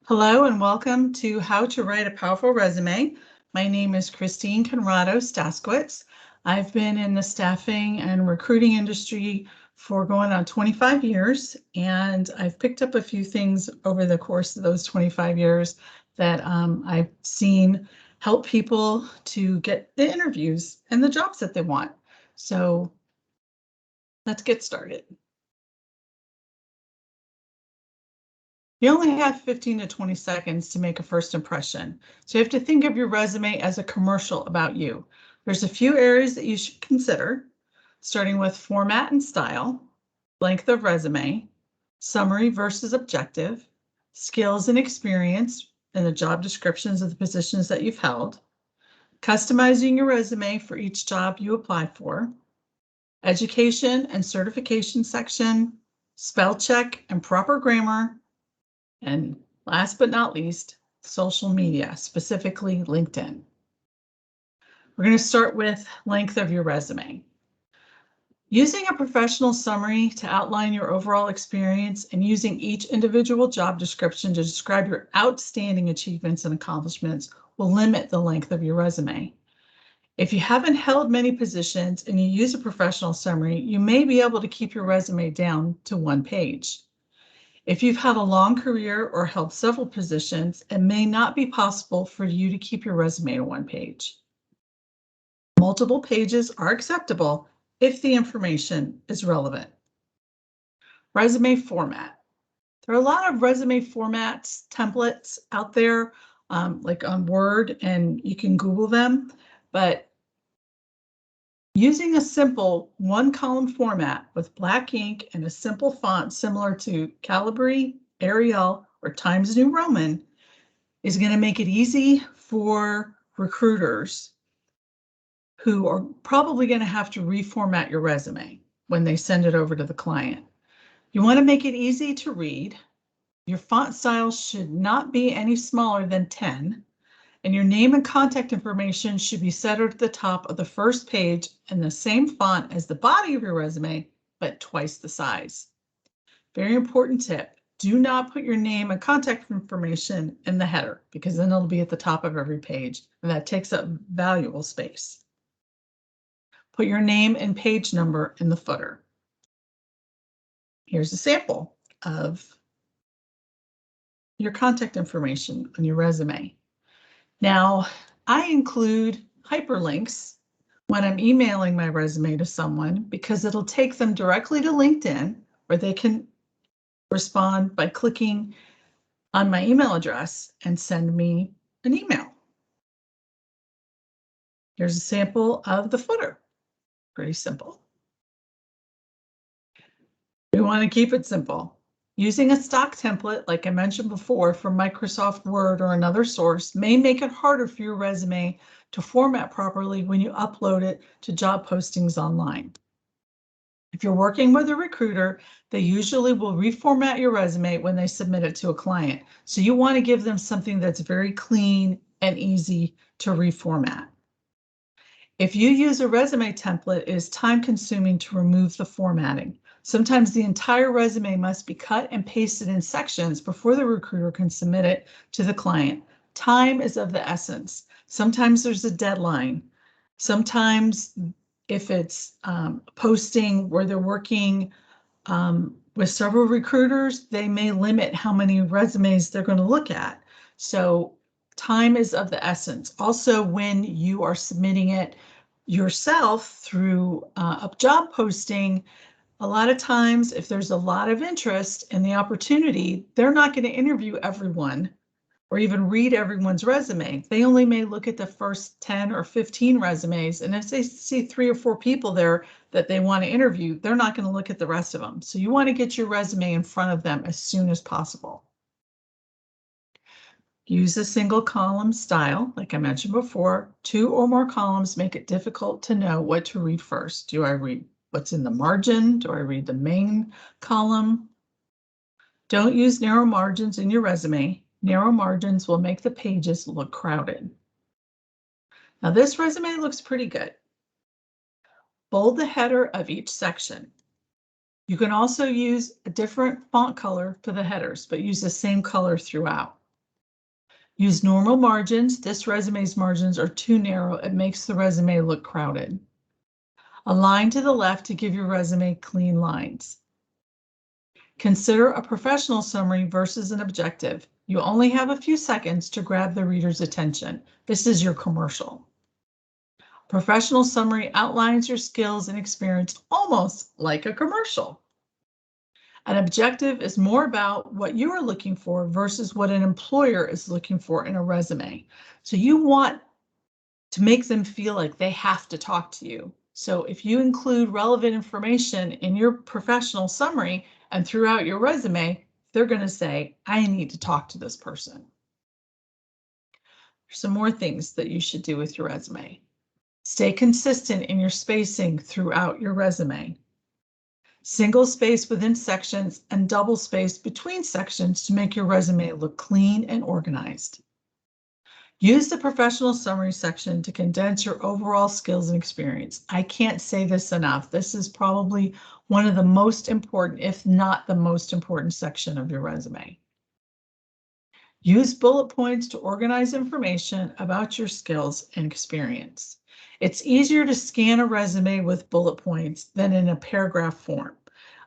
Hello and welcome to How to Write a Powerful Resume. My name is Christine Conrado Staskowitz. I've been in the staffing and recruiting industry for going on 25 years, and I've picked up a few things over the course of those 25 years that I've seen help people to get the interviews and the jobs that they want. So let's get started. You only have 15 to 20 seconds to make a first impression. So you have to think of your resume as a commercial about you. There's a few areas that you should consider, starting with format and style, length of resume, summary versus objective, skills and experience, and the job descriptions of the positions that you've held, customizing your resume for each job you apply for, education and certification section, spell check and proper grammar, and last but not least, social media, specifically LinkedIn. We're going to start with length of your resume. Using a professional summary to outline your overall experience and using each individual job description to describe your outstanding achievements and accomplishments will limit the length of your resume. If you haven't held many positions and you use a professional summary, you may be able to keep your resume down to one page. If you've had a long career or held several positions, it may not be possible for you to keep your resume to one page. Multiple pages are acceptable if the information is relevant. Resume format. There are a lot of resume formats, templates out there, like on Word, and you can Google them, but using a simple one-column format with black ink and a simple font similar to Calibri, Arial, or Times New Roman is going to make it easy for recruiters who are probably going to have to reformat your resume when they send it over to the client. You want to make it easy to read. Your font style should not be any smaller than 10. And your name and contact information should be centered at the top of the first page in the same font as the body of your resume, but twice the size. Very important tip. Do not put your name and contact information in the header because then it'll be at the top of every page and that takes up valuable space. Put your name and page number in the footer. Here's a sample of your contact information on your resume. Now, I include hyperlinks when I'm emailing my resume to someone because it'll take them directly to LinkedIn where they can respond by clicking on my email address and send me an email. Here's a sample of the footer. Pretty simple. We want to keep it simple. Using a stock template, like I mentioned before, from Microsoft Word or another source may make it harder for your resume to format properly when you upload it to job postings online. If you're working with a recruiter, they usually will reformat your resume when they submit it to a client. So you want to give them something that's very clean and easy to reformat. If you use a resume template, it is time-consuming to remove the formatting. Sometimes the entire resume must be cut and pasted in sections before the recruiter can submit it to the client. Time is of the essence. Sometimes there's a deadline. Sometimes if it's posting where they're working with several recruiters, they may limit how many resumes they're going to look at. So time is of the essence. Also, when you are submitting it yourself through a job posting, a lot of times, if there's a lot of interest in the opportunity, they're not going to interview everyone or even read everyone's resume. They only may look at the first 10 or 15 resumes. And if they see 3 or 4 people there that they want to interview, they're not going to look at the rest of them. So you want to get your resume in front of them as soon as possible. Use a single column style, like I mentioned before. 2 or more columns make it difficult to know what to read first. Do I read what's in the margin? Do I read the main column? Don't use narrow margins in your resume. Narrow margins will make the pages look crowded. Now this resume looks pretty good. Bold the header of each section. You can also use a different font color for the headers, but use the same color throughout. Use normal margins. This resume's margins are too narrow. It makes the resume look crowded. Align to the left to give your resume clean lines. Consider a professional summary versus an objective. You only have a few seconds to grab the reader's attention. This is your commercial. Professional summary outlines your skills and experience almost like a commercial. An objective is more about what you are looking for versus what an employer is looking for in a resume. So you want to make them feel like they have to talk to you. So if you include relevant information in your professional summary and throughout your resume, they're going to say, I need to talk to this person. There's some more things that you should do with your resume. Stay consistent in your spacing throughout your resume. Single space within sections and double space between sections to make your resume look clean and organized. Use the professional summary section to condense your overall skills and experience. I can't say this enough. This is probably one of the most important, if not the most important section of your resume. Use bullet points to organize information about your skills and experience. It's easier to scan a resume with bullet points than in a paragraph form.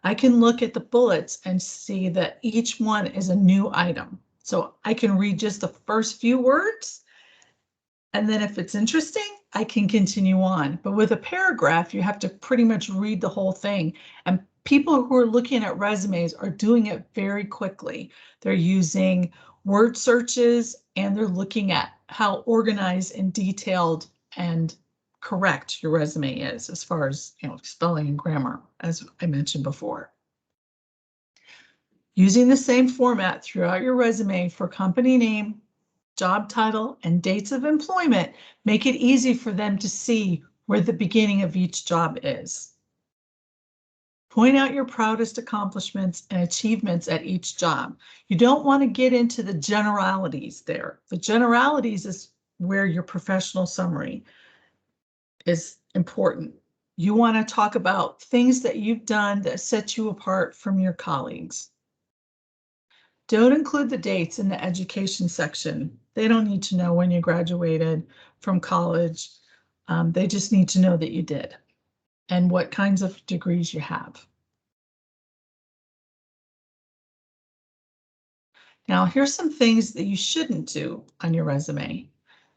I can look at the bullets and see that each one is a new item. So I can read just the first few words, and then if it's interesting, I can continue on. But with a paragraph, you have to pretty much read the whole thing. And people who are looking at resumes are doing it very quickly. They're using word searches and they're looking at how organized and detailed and correct your resume is as far as, spelling and grammar, as I mentioned before. Using the same format throughout your resume for company name, job title, and dates of employment make it easy for them to see where the beginning of each job is. Point out your proudest accomplishments and achievements at each job. You don't want to get into the generalities there. The generalities is where your professional summary is important. You want to talk about things that you've done that set you apart from your colleagues. Don't include the dates in the education section. They don't need to know when you graduated from college. They just need to know that you did and what kinds of degrees you have. Now, here's some things that you shouldn't do on your resume.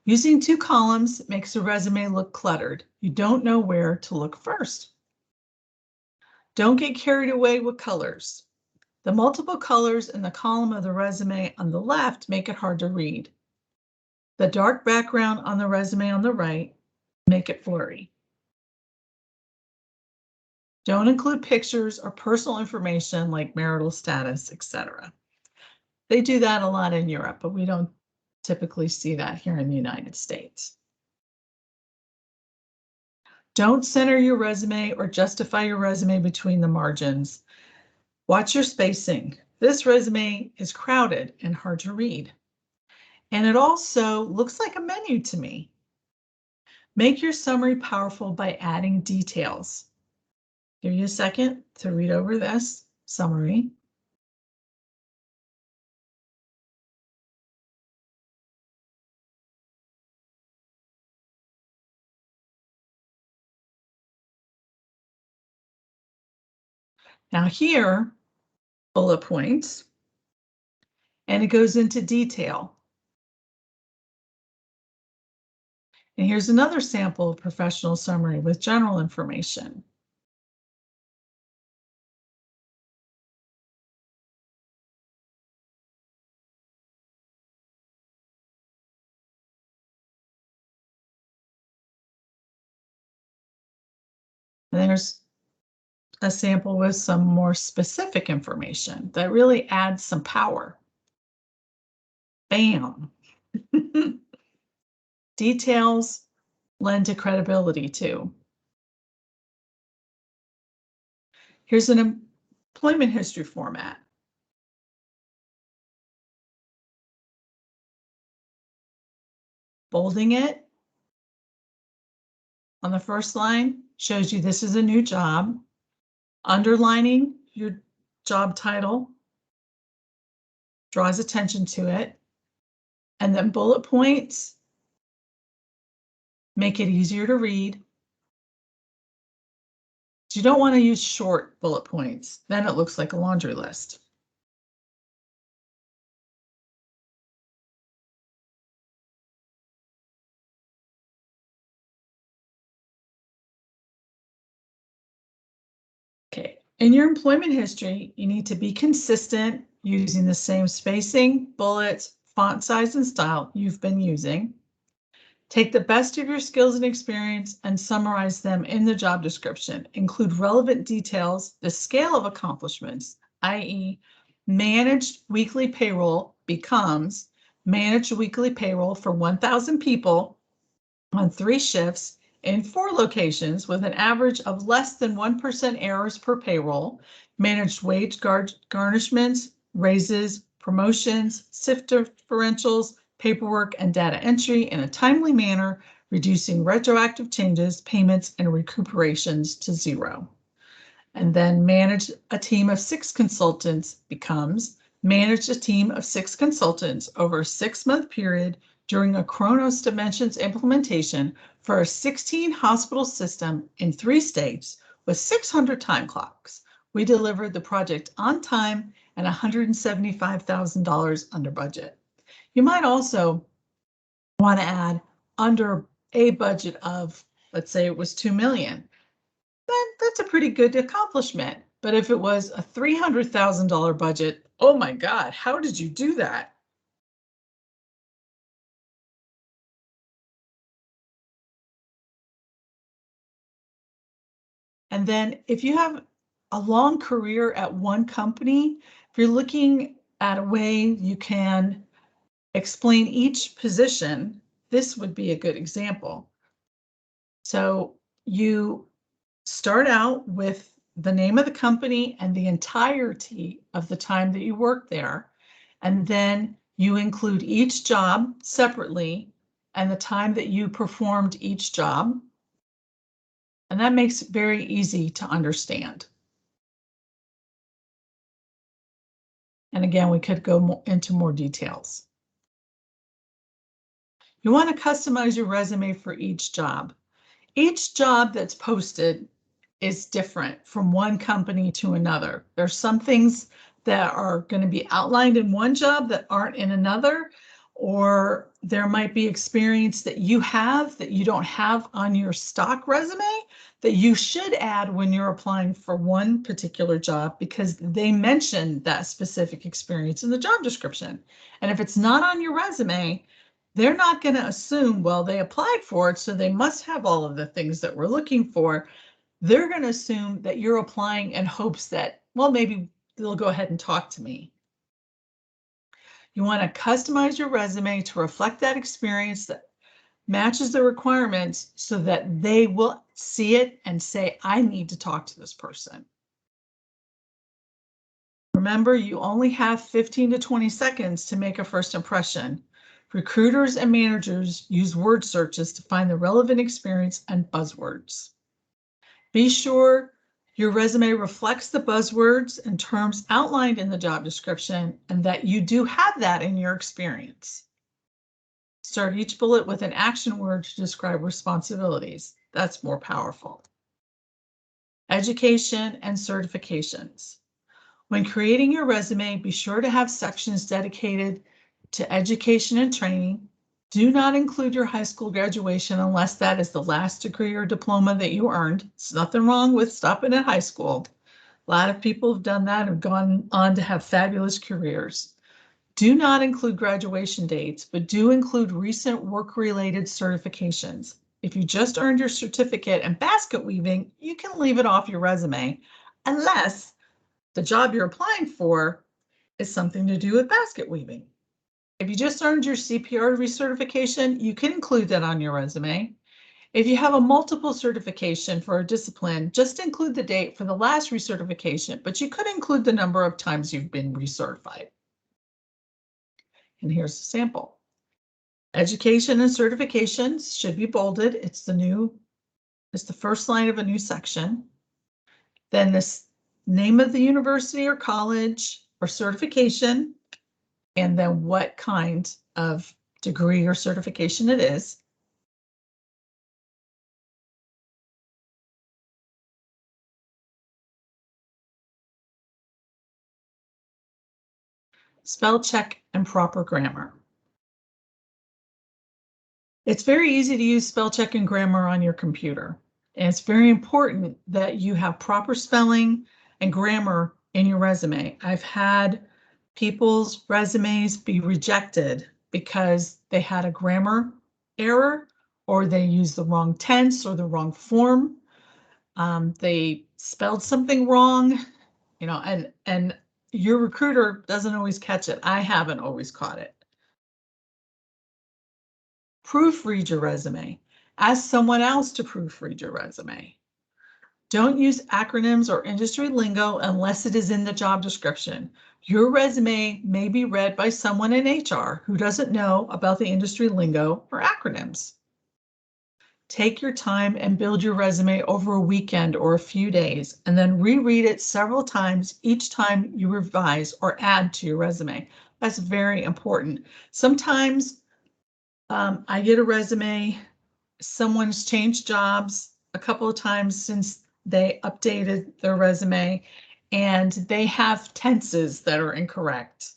Using 2 columns makes a resume look cluttered. You don't know where to look first. Don't get carried away with colors. The multiple colors in the column of the resume on the left make it hard to read. The dark background on the resume on the right make it blurry. Don't include pictures or personal information like marital status, etc. They do that a lot in Europe, but we don't typically see that here in the United States. Don't center your resume or justify your resume between the margins. Watch your spacing. This resume is crowded and hard to read. And it also looks like a menu to me. Make your summary powerful by adding details. Give you a second to read over this summary. Now here, bullet points, and it goes into detail. And here's another sample of professional summary with general information. And there's a sample with some more specific information that really adds some power. Bam. Details lend to credibility too. Here's an employment history format. Bolding it on the first line shows you this is a new job. Underlining your job title draws attention to it. And then bullet points make it easier to read. You don't want to use short bullet points. Then it looks like a laundry list. Okay, in your employment history, you need to be consistent using the same spacing, bullets, font size, and style you've been using. Take the best of your skills and experience and summarize them in the job description. Include relevant details, the scale of accomplishments, i.e., managed weekly payroll becomes managed weekly payroll for 1,000 people on 3 shifts in 4 locations with an average of less than 1% errors per payroll, managed wage garnishments, raises, promotions, shift differentials, paperwork, and data entry in a timely manner, reducing retroactive changes, payments, and recuperations to 0. And then manage a team of 6 consultants becomes manage a team of 6 consultants over a 6-month period during a Kronos Dimensions implementation for a 16 hospital system in 3 states with 600 time clocks. We delivered the project on time and $175,000 under budget. You might also want to add under a budget of, let's say it was 2 million. That's a pretty good accomplishment. But if it was a $300,000 budget, oh my God, how did you do that? And then if you have a long career at one company, if you're looking at a way you can explain each position, this would be a good example. So you start out with the name of the company and the entirety of the time that you worked there. And then you include each job separately and the time that you performed each job. And that makes it very easy to understand. And again, we could go into more details. You want to customize your resume for each job. Each job that's posted is different from one company to another. There's some things that are going to be outlined in one job that aren't in another, or there might be experience that you have that you don't have on your stock resume that you should add when you're applying for one particular job because they mention that specific experience in the job description. And if it's not on your resume, they're not going to assume, well, they applied for it, so they must have all of the things that we're looking for. They're going to assume that you're applying in hopes that, well, maybe they'll go ahead and talk to me. You want to customize your resume to reflect that experience that matches the requirements so that they will see it and say, I need to talk to this person. Remember, you only have 15 to 20 seconds to make a first impression. Recruiters and managers use word searches to find the relevant experience and buzzwords. Be sure your resume reflects the buzzwords and terms outlined in the job description and that you do have that in your experience. Start each bullet with an action word to describe responsibilities. That's more powerful. Education and certifications. When creating your resume, be sure to have sections dedicated to education and training. Do not include your high school graduation unless that is the last degree or diploma that you earned. There's nothing wrong with stopping at high school. A lot of people have done that and have gone on to have fabulous careers. Do not include graduation dates, but do include recent work-related certifications. If you just earned your certificate in basket weaving, you can leave it off your resume unless the job you're applying for is something to do with basket weaving. If you just earned your CPR recertification, you can include that on your resume. If you have a multiple certification for a discipline, just include the date for the last recertification, but you could include the number of times you've been recertified. And here's a sample. Education and certifications should be bolded. It's the first line of a new section. Then this name of the university or college or certification, and then what kind of degree or certification it is. Spell check and proper grammar. It's very easy to use spell check and grammar on your computer. And it's very important that you have proper spelling and grammar in your resume. I've had people's resumes be rejected because they had a grammar error or they used the wrong tense or the wrong form. They spelled something wrong, and your recruiter doesn't always catch it. I haven't always caught it. Proofread your resume. Ask someone else to proofread your resume. Don't use acronyms or industry lingo unless it is in the job description. Your resume may be read by someone in HR who doesn't know about the industry lingo or acronyms. Take your time and build your resume over a weekend or a few days, and then reread it several times each time you revise or add to your resume. That's very important. Sometimes I get a resume, someone's changed jobs a couple of times since they updated their resume, and they have tenses that are incorrect,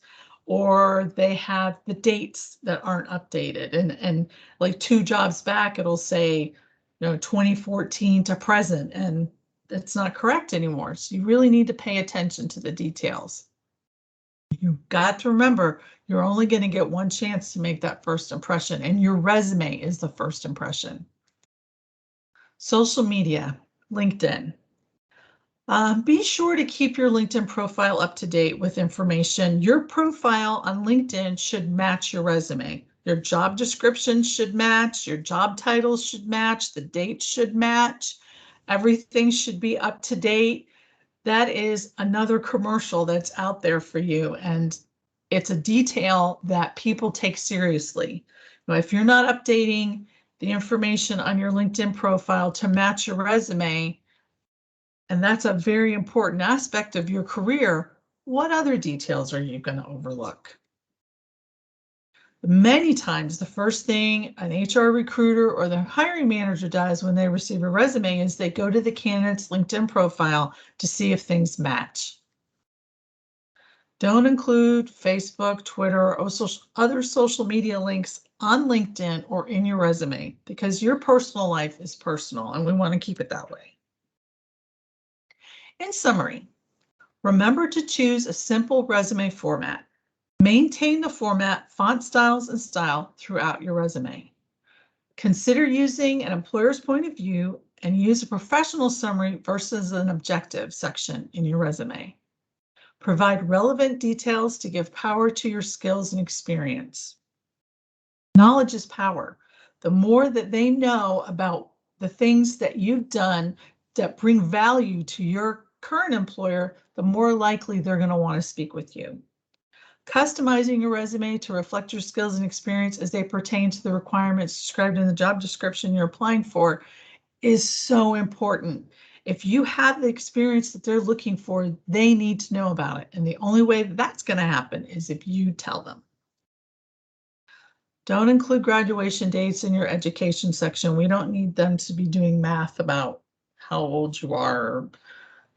or they have the dates that aren't updated. And like 2 jobs back, it'll say, 2014 to present, and it's not correct anymore. So you really need to pay attention to the details. You've got to remember, you're only going to get one chance to make that first impression, and your resume is the first impression. Social media, LinkedIn. Be sure to keep your LinkedIn profile up to date with information. Your profile on LinkedIn should match your resume. Your job description should match, your job titles should match, the dates should match. Everything should be up to date. That is another commercial that's out there for you, and it's a detail that people take seriously. If you're not updating the information on your LinkedIn profile to match your resume, and that's a very important aspect of your career, what other details are you going to overlook? Many times, the first thing an HR recruiter or the hiring manager does when they receive a resume is they go to the candidate's LinkedIn profile to see if things match. Don't include Facebook, Twitter, or other social media links on LinkedIn or in your resume, because your personal life is personal and we want to keep it that way. In summary, remember to choose a simple resume format. Maintain the format, font styles, and style throughout your resume. Consider using an employer's point of view and use a professional summary versus an objective section in your resume. Provide relevant details to give power to your skills and experience. Knowledge is power. The more that they know about the things that you've done that bring value to your current employer, the more likely they're going to want to speak with you. Customizing your resume to reflect your skills and experience as they pertain to the requirements described in the job description you're applying for is so important. If you have the experience that they're looking for, they need to know about it. And the only way that that's going to happen is if you tell them. Don't include graduation dates in your education section. We don't need them to be doing math about how old you are, or,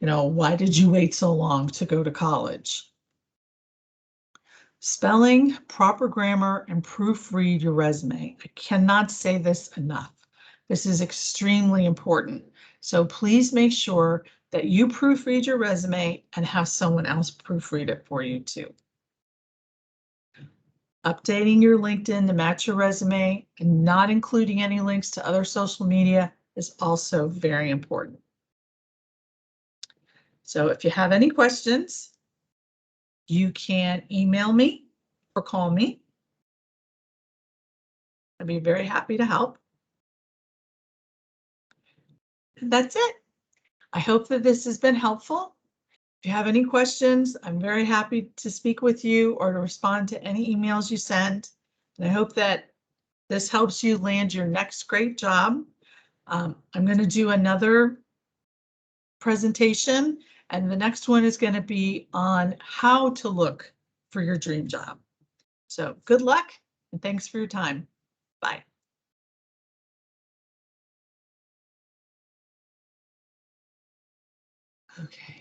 why did you wait so long to go to college? Spelling, proper grammar, and proofread your resume. I cannot say this enough. This is extremely important. So please make sure that you proofread your resume and have someone else proofread it for you too. Updating your LinkedIn to match your resume and not including any links to other social media is also very important. So if you have any questions, you can email me or call me. I'd be very happy to help. And that's it. I hope that this has been helpful. If you have any questions, I'm very happy to speak with you or to respond to any emails you send. And I hope that this helps you land your next great job. I'm going to do another presentation, and the next one is going to be on how to look for your dream job. So good luck And thanks for your time. Bye. Okay.